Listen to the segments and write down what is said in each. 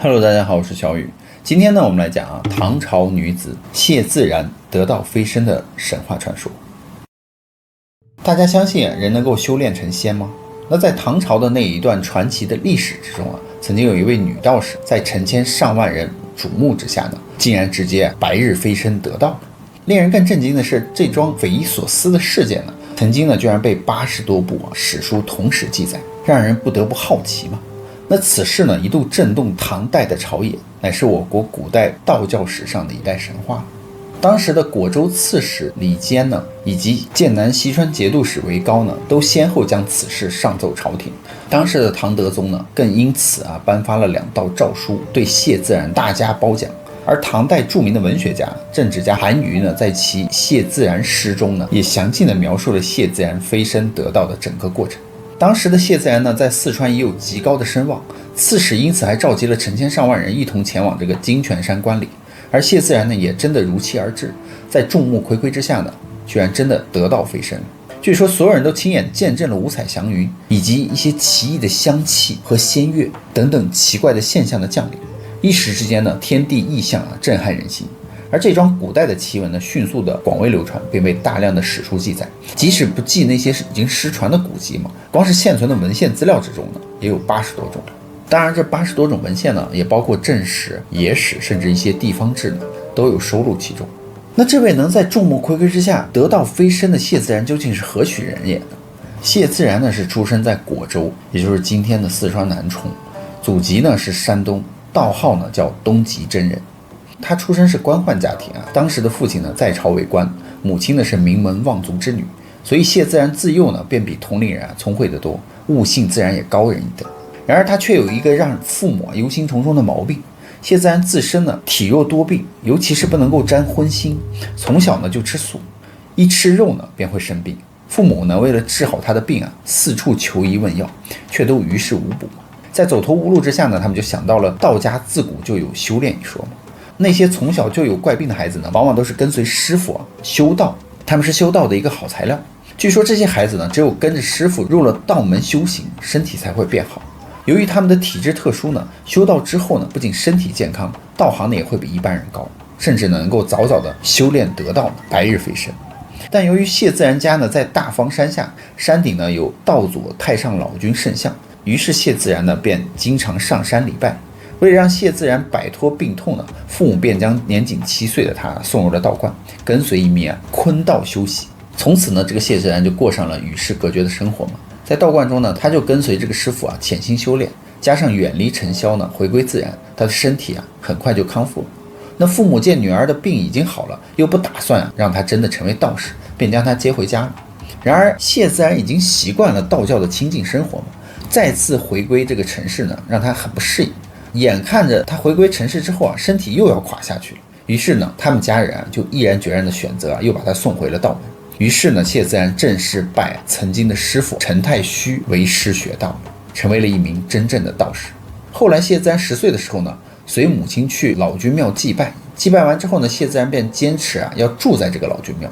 Hello， 大家好，我是小雨。今天呢，我们来讲唐朝女子谢自然得道飞升的神话传说。大家相信人能够修炼成仙吗？那在唐朝的那一段传奇的历史之中曾经有一位女道士，在成千上万人瞩目之下呢，竟然直接白日飞升得道了。令人更震惊的是，这桩匪夷所思的事件呢，曾经呢居然被80多部史书同时记载，让人不得不好奇嘛。那此事呢，一度震动唐代的朝野，乃是我国古代道教史上的一代神话。当时的果州刺史李坚呢，以及剑南西川节度使韦高呢，都先后将此事上奏朝廷。当时的唐德宗呢，更因此颁发了2道诏书，对谢自然大加褒奖。而唐代著名的文学家、政治家韩愈呢，在其《谢自然》诗中呢，也详尽地描述了谢自然飞升得道的整个过程。当时的谢自然呢，在四川也有极高的声望，刺史因此还召集了成千上万人一同前往这个金泉山观礼。而谢自然呢，也真的如期而至，在众目睽睽之下呢，居然真的得道飞升。据说所有人都亲眼见证了五彩祥云，以及一些奇异的香气和仙乐等等奇怪的现象的降临。一时之间呢，天地异象震撼人心。而这桩古代的奇闻呢，迅速的广为流传，并被大量的史书记载。即使不计那些已经失传的古籍嘛，光是现存的文献资料之中呢，也有80多种。当然，这80多种文献呢，也包括正史、野史，甚至一些地方志呢，都有收录其中。那这位能在众目睽睽之下得道飞升的谢自然，究竟是何许人也呢？谢自然呢，是出生在果州，也就是今天的四川南充，祖籍呢是山东，道号呢叫东极真人。他出身是官宦家庭当时的父亲呢在朝为官，母亲呢是名门望族之女，所以谢自然自幼呢便比同龄人聪慧得多，悟性自然也高人一等。然而他却有一个让父母忧心忡忡的毛病。谢自然自身呢体弱多病，尤其是不能够沾荤腥，从小呢就吃素，一吃肉呢便会生病。父母呢为了治好他的病四处求医问药，却都于事无补。在走投无路之下呢，他们就想到了道家自古就有修炼一说嘛。那些从小就有怪病的孩子呢，往往都是跟随师傅修道，他们是修道的一个好材料。据说这些孩子呢，只有跟着师傅入了道门修行，身体才会变好。由于他们的体质特殊呢，修道之后呢，不仅身体健康，道行呢也会比一般人高，甚至呢能够早早的修炼得道，白日飞升。但由于谢自然家呢在大方山下，山顶呢有道左太上老君圣像，于是谢自然呢便经常上山礼拜。为了让谢自然摆脱病痛呢，父母便将年仅7岁的他送入了道观，跟随一名坤道修习。从此呢，这个谢自然就过上了与世隔绝的生活嘛。在道观中呢，他就跟随这个师傅潜心修炼，加上远离尘嚣呢，回归自然，他的身体很快就康复了。那父母见女儿的病已经好了，又不打算让她真的成为道士，便将她接回家了。然而谢自然已经习惯了道教的清静生活嘛，再次回归这个城市呢，让他很不适应。眼看着他回归城市之后身体又要垮下去了，于是呢，他们家人就毅然决然的选择又把他送回了道门。于是呢，谢自然正式拜曾经的师傅陈太虚为师学道，成为了一名真正的道士。后来谢自然10岁的时候呢，随母亲去老君庙祭拜，祭拜完之后呢，谢自然便坚持要住在这个老君庙。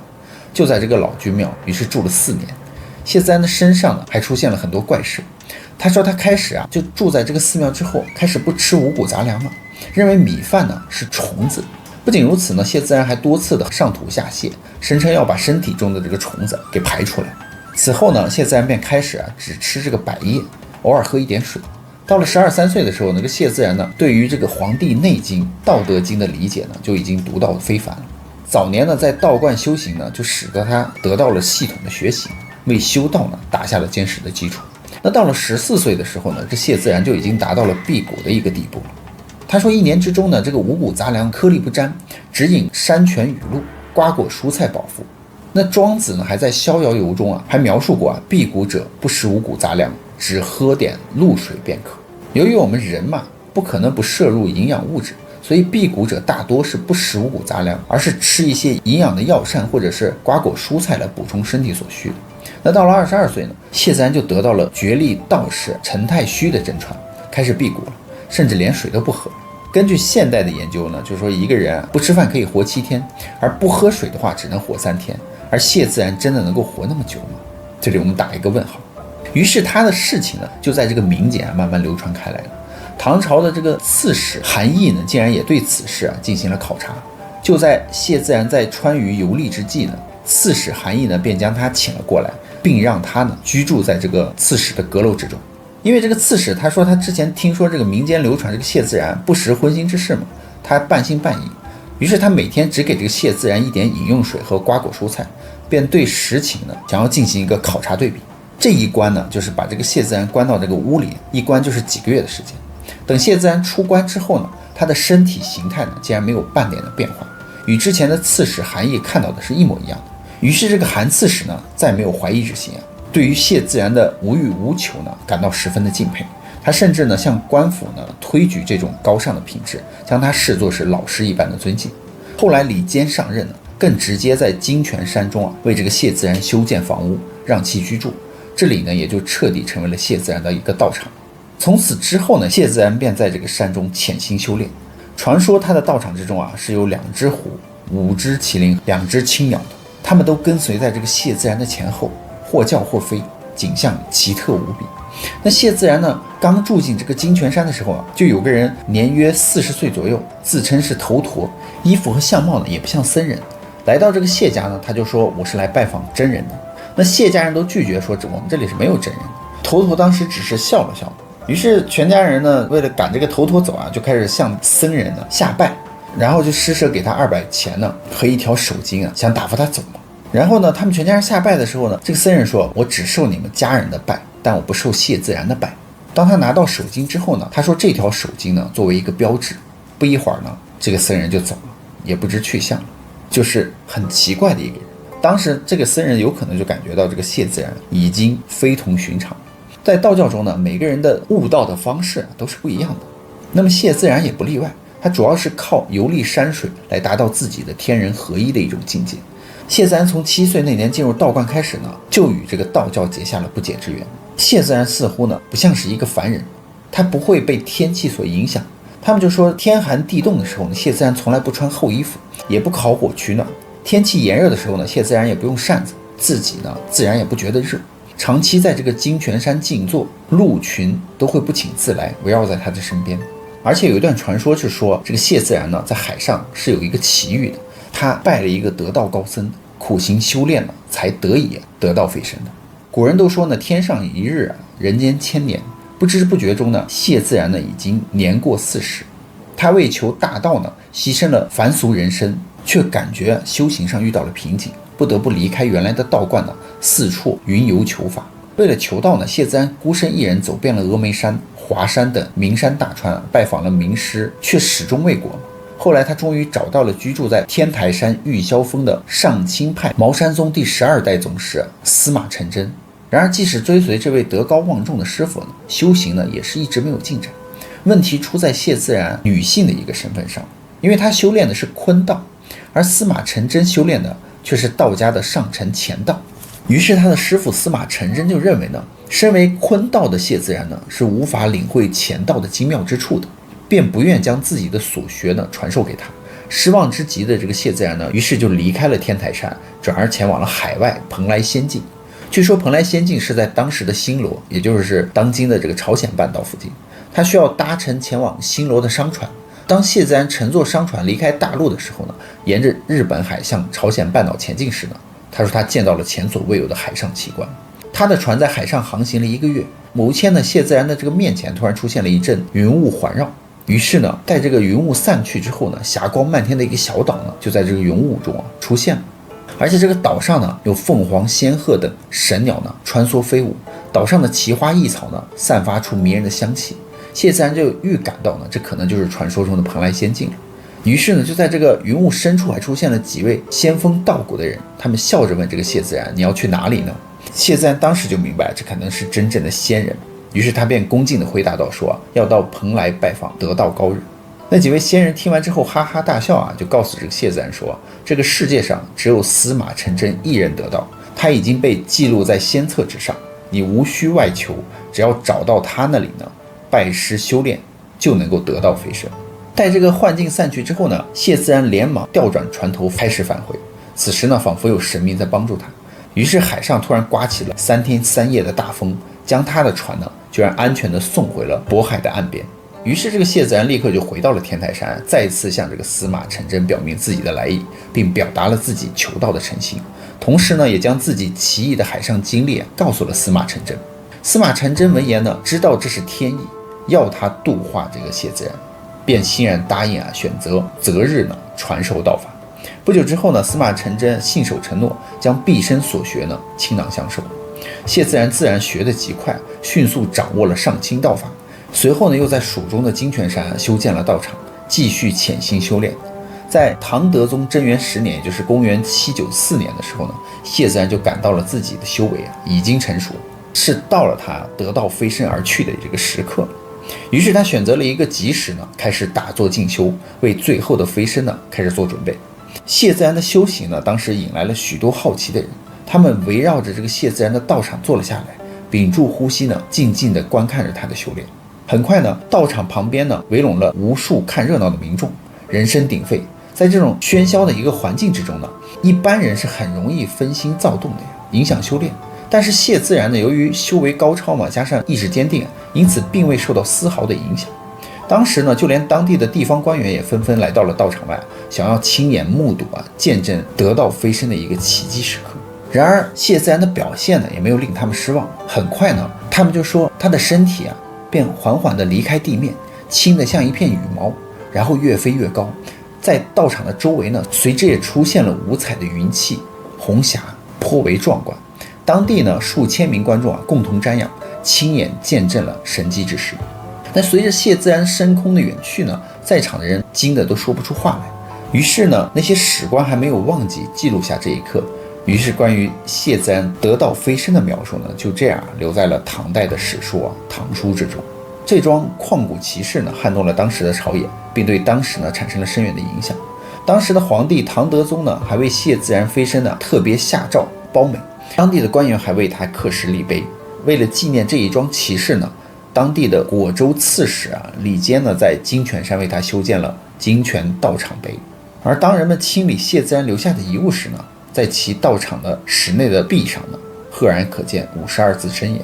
就在这个老君庙，于是住了4年。谢自然的身上呢，还出现了很多怪事。他说他开始就住在这个寺庙之后，开始不吃五谷杂粮了，认为米饭呢是虫子。不仅如此呢，谢自然还多次的上吐下泻，声称要把身体中的这个虫子给排出来。此后呢，谢自然便开始只吃这个百叶，偶尔喝一点水。到了12、13岁的时候，这个谢自然呢，对于这个《黄帝内经》《道德经》的理解呢，就已经读到非凡了。早年呢，在道观修行呢，就使得他得到了系统的学习，为修道呢打下了坚实的基础。那到了14岁的时候呢，这谢自然就已经达到了辟谷的一个地步了。他说1年之中呢，这个五谷杂粮颗粒不沾，只饮山泉雨露，瓜果蔬菜饱腹。那庄子呢，还在《逍遥游》中还描述过辟谷者不食五谷杂粮，只喝点露水便可。由于我们人嘛，不可能不摄入营养物质，所以辟谷者大多是不食五谷杂粮，而是吃一些营养的药膳或者是瓜果蔬菜来补充身体所需的。那到了22岁呢，谢自然就得到了绝力道士陈太虚的真传，开始辟谷了，甚至连水都不喝。根据现代的研究呢，就是说一个人不吃饭可以活7天，而不喝水的话只能活3天。而谢自然真的能够活那么久吗？这里我们打一个问号。于是他的事情呢，就在这个民间慢慢流传开来了。唐朝的这个刺史韩毅呢，竟然也对此事进行了考察。就在谢自然在川渝游历之际呢，刺史韩毅呢便将他请了过来，并让他呢居住在这个刺史的阁楼之中。因为这个刺史他说他之前听说这个民间流传这个谢自然不识荤腥之事嘛，他半信半疑，于是他每天只给这个谢自然一点饮用水和瓜果蔬菜，便对实情呢想要进行一个考察对比。这一关呢就是把这个谢自然关到这个屋里，一关就是几个月的时间。等谢自然出关之后呢，他的身体形态呢竟然没有半点的变化，与之前的刺史韩毅看到的是一模一样的。于是这个韩刺史呢再没有怀疑之心对于谢自然的无欲无求呢感到十分的敬佩。他甚至呢向官府呢推举这种高尚的品质，将他视作是老师一般的尊敬。后来李坚上任呢，更直接在金泉山中为这个谢自然修建房屋，让其居住。这里呢也就彻底成为了谢自然的一个道场。从此之后呢，谢自然便在这个山中潜心修炼。传说他的道场之中是有2只虎、5只麒麟、2只青鸟的，他们都跟随在这个谢自然的前后，或叫或飞，景象奇特无比。那谢自然呢，刚住进这个金泉山的时候就有个人年约40岁左右，自称是头陀，衣服和相貌呢也不像僧人。来到这个谢家呢，他就说我是来拜访真人的。那谢家人都拒绝说我们这里是没有真人的。头陀当时只是笑了笑，于是全家人呢为了赶这个头陀走就开始向僧人呢下拜，然后就施舍给他200钱呢和一条手巾想打发他走嘛。然后呢，他们全家人下拜的时候呢，这个僧人说我只受你们家人的拜，但我不受谢自然的拜。当他拿到手巾之后呢，他说这条手巾呢作为一个标志。不一会儿呢，这个僧人就走了，也不知去向了，就是很奇怪的一个人。当时这个僧人有可能就感觉到这个谢自然已经非同寻常。在道教中呢，每个人的悟道的方式都是不一样的，那么谢自然也不例外。他主要是靠游历山水来达到自己的天人合一的一种境界。谢自然从7岁那年进入道观开始呢，就与这个道教结下了不解之缘。谢自然似乎呢不像是一个凡人，他不会被天气所影响。他们就说天寒地冻的时候呢，谢自然从来不穿厚衣服，也不烤火取暖。天气炎热的时候呢，谢自然也不用扇子，自己呢自然也不觉得热。长期在这个金泉山静坐，鹿群都会不请自来围绕在他的身边。而且有一段传说是说，这个谢自然呢在海上是有一个奇遇的，他拜了一个得道高僧，苦行修炼了，才得以得道飞升的。古人都说呢，天上一日人间千年。不知不觉中呢，谢自然呢已经年过40。他为求大道呢，牺牲了凡俗人生，却感觉修行上遇到了瓶颈，不得不离开原来的道观呢，四处云游求法。为了求道呢，谢自然孤身一人走遍了峨眉山、华山等名山大川，拜访了名师，却始终未果。后来他终于找到了居住在天台山玉霄峰的上清派茅山宗第12代宗师司马承祯。然而即使追随这位德高望重的师傅呢，修行呢也是一直没有进展。问题出在谢自然女性的一个身份上，因为她修炼的是坤道，而司马承祯修炼的却是道家的上乘乾道。于是他的师傅司马承祯就认为呢，身为坤道的谢自然呢是无法领会乾道的精妙之处的，便不愿将自己的所学呢传授给他。失望之极的这个谢自然呢，于是就离开了天台山，转而前往了海外蓬莱仙境。据说蓬莱仙境是在当时的新罗，也就是当今的这个朝鲜半岛附近。他需要搭乘前往新罗的商船。当谢自然乘坐商船离开大陆的时候呢，沿着日本海向朝鲜半岛前进时呢，他说他见到了前所未有的海上奇观。他的船在海上航行了1个月，某一天呢，谢自然的这个面前突然出现了一阵云雾环绕。于是呢，待这个云雾散去之后呢，霞光漫天的一个小岛呢，就在这个云雾中出现了。而且这个岛上呢，有凤凰、仙鹤等神鸟呢穿梭飞舞，岛上的奇花异草呢散发出迷人的香气。谢自然就预感到呢，这可能就是传说中的蓬莱仙境了。于是呢，就在这个云雾深处还出现了几位仙风道骨的人，他们笑着问这个谢自然：“你要去哪里呢？”谢自然当时就明白这可能是真正的仙人，于是他便恭敬地回答道说：“要到蓬莱拜访得道高人。”那几位仙人听完之后哈哈大笑就告诉这个谢自然说：“这个世界上只有司马承祯一人得道，他已经被记录在仙册之上，你无需外求，只要找到他那里呢，拜师修炼就能够得道飞升。”待这个幻境散去之后呢，谢自然连忙调转船头开始返回。此时呢，仿佛有神明在帮助他，于是海上突然刮起了3天3夜的大风，将他的船呢居然安全地送回了渤海的岸边。于是这个谢自然立刻就回到了天台山，再次向这个司马承祯表明自己的来意，并表达了自己求道的诚心。同时呢，也将自己奇异的海上经历告诉了司马承祯。司马承祯闻言呢，知道这是天意，要他度化这个谢自然，便欣然答应选择日呢传授道法。不久之后呢，司马承祯信守承诺，将毕生所学呢倾囊相授。谢自然自然学得极快，迅速掌握了上清道法。随后呢，又在蜀中的金泉山修建了道场，继续潜心修炼。在唐德宗贞元10年，也就是公元794年的时候呢，谢自然就感到了自己的修为已经成熟，是到了他得道飞升而去的这个时刻。于是他选择了一个吉时呢，开始打坐静修，为最后的飞升呢开始做准备。谢自然的修行呢，当时引来了许多好奇的人，他们围绕着这个谢自然的道场坐了下来，屏住呼吸呢，静静地观看着他的修炼。很快呢，道场旁边呢围拢了无数看热闹的民众，人声鼎沸。在这种喧嚣的一个环境之中呢，一般人是很容易分心躁动的呀，影响修炼。但是谢自然呢，由于修为高超嘛，加上意志坚定，因此并未受到丝毫的影响。当时呢，就连当地的地方官员也纷纷来到了道场外，想要亲眼目睹见证得道飞升的一个奇迹时刻。然而谢自然的表现呢，也没有令他们失望。很快呢，他们就说他的身体便缓缓地离开地面，轻得像一片羽毛，然后越飞越高。在道场的周围呢，随之也出现了五彩的云气，红霞颇为壮观。当地呢，数千名观众共同瞻仰，亲眼见证了神迹之事。但随着谢自然升空的远去呢，在场的人惊得都说不出话来。于是呢，那些史官还没有忘记记录下这一刻。于是关于谢自然得道飞升的描述呢，就这样留在了唐代的史书《唐书》之中。这桩旷古奇事呢，撼动了当时的朝野，并对当时呢产生了深远的影响。当时的皇帝唐德宗呢，还为谢自然飞升呢特别下诏褒美，当地的官员还为他刻石立碑。为了纪念这一桩奇事呢，当地的果州刺史李坚呢，在金泉山为他修建了金泉道场碑。而当人们清理谢自然留下的遗物时呢，在其道场的室内的壁上呢，赫然可见52字真言。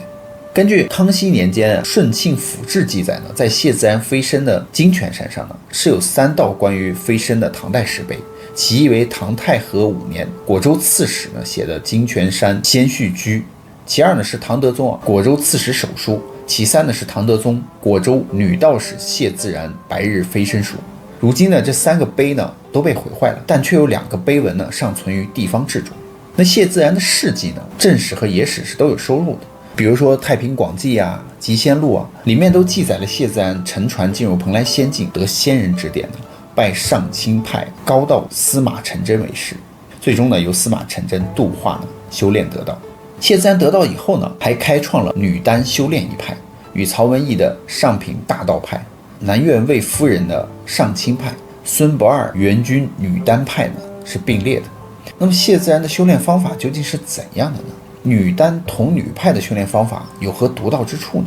根据康熙年间顺庆府志记载呢，在谢自然飞升的金泉山上呢，是有3道关于飞升的唐代石碑，其一为唐太和5年果州刺史呢写的金泉山先序居，其二呢是唐德宗果州刺史手书，其三呢是唐德宗果州女道士谢自然白日飞升书。如今呢，这3个碑呢都被毁坏了，但却有2个碑文呢尚存于地方志中。那谢自然的事迹呢，正史和野史是都有收录的。比如说《太平广记》集仙录里面都记载了谢自然乘船进入蓬莱仙境，得仙人指点拜上清派高道司马承祯为师，最终呢由司马承祯度化修炼得道。谢自然得道以后呢，还开创了女丹修炼一派，与曹文义的上品大道派、南苑魏夫人的上清派、孙不二元君女丹派呢是并列的。那么谢自然的修炼方法究竟是怎样的呢？女丹同女派的修炼方法有何独到之处呢？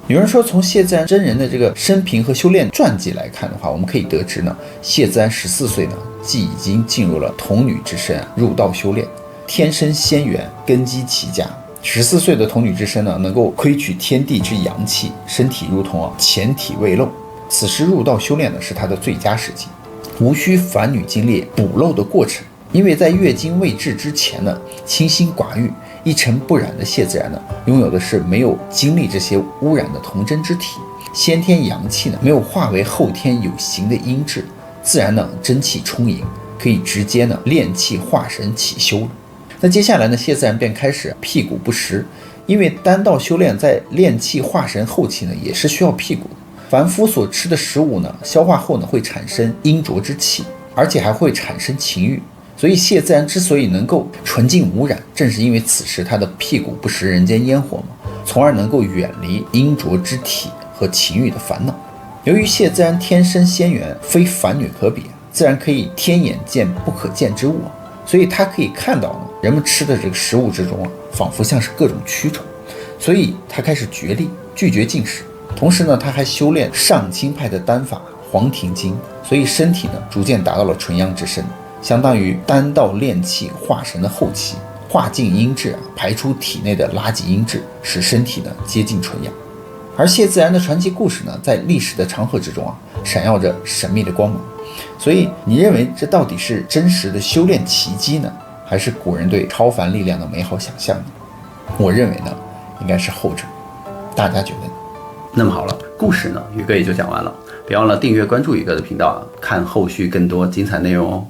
有人说，从谢自然真人的这个生平和修炼传记来看的话，我们可以得知呢，谢自然14岁呢，即已经进入了童女之身入道修炼，天生仙缘，根基齐家。14岁的童女之身呢，能够窥取天地之阳气，身体如同前体未露。此时入道修炼呢，是她的最佳时机，无需凡女经历补漏的过程。因为在月经未至之前呢，清心寡欲、一尘不染的谢自然呢，拥有的是没有经历这些污染的童真之体，先天阳气呢没有化为后天有形的阴质，自然呢真气充盈，可以直接呢炼气化神起修了。那接下来呢，谢自然便开始辟谷不食，因为丹道修炼在炼气化神后期呢，也是需要辟谷的。凡夫所吃的食物呢，消化后呢会产生阴浊之气，而且还会产生情欲。所以谢自然之所以能够纯净无染，正是因为此时他的辟谷不食人间烟火从而能够远离阴浊之体和情欲的烦恼。由于谢自然天生仙缘，非凡女可比，自然可以天眼见不可见之物所以他可以看到人们吃的这个食物之中仿佛像是各种蛆虫，所以他开始绝力，拒绝进食。同时呢，他还修炼上清派的丹法黄庭经，所以身体呢逐渐达到了纯阳之身，相当于丹道炼气化神的后期，化尽阴质排出体内的垃圾阴质，使身体呢接近纯阳。而谢自然的传奇故事呢，在历史的长河之中闪耀着神秘的光芒。所以你认为这到底是真实的修炼奇迹呢，还是古人对超凡力量的美好想象呢？我认为呢，应该是后者。大家觉得呢？那么好了，故事呢，宇哥也就讲完了。别忘了订阅关注宇哥的频道看后续更多精彩内容哦。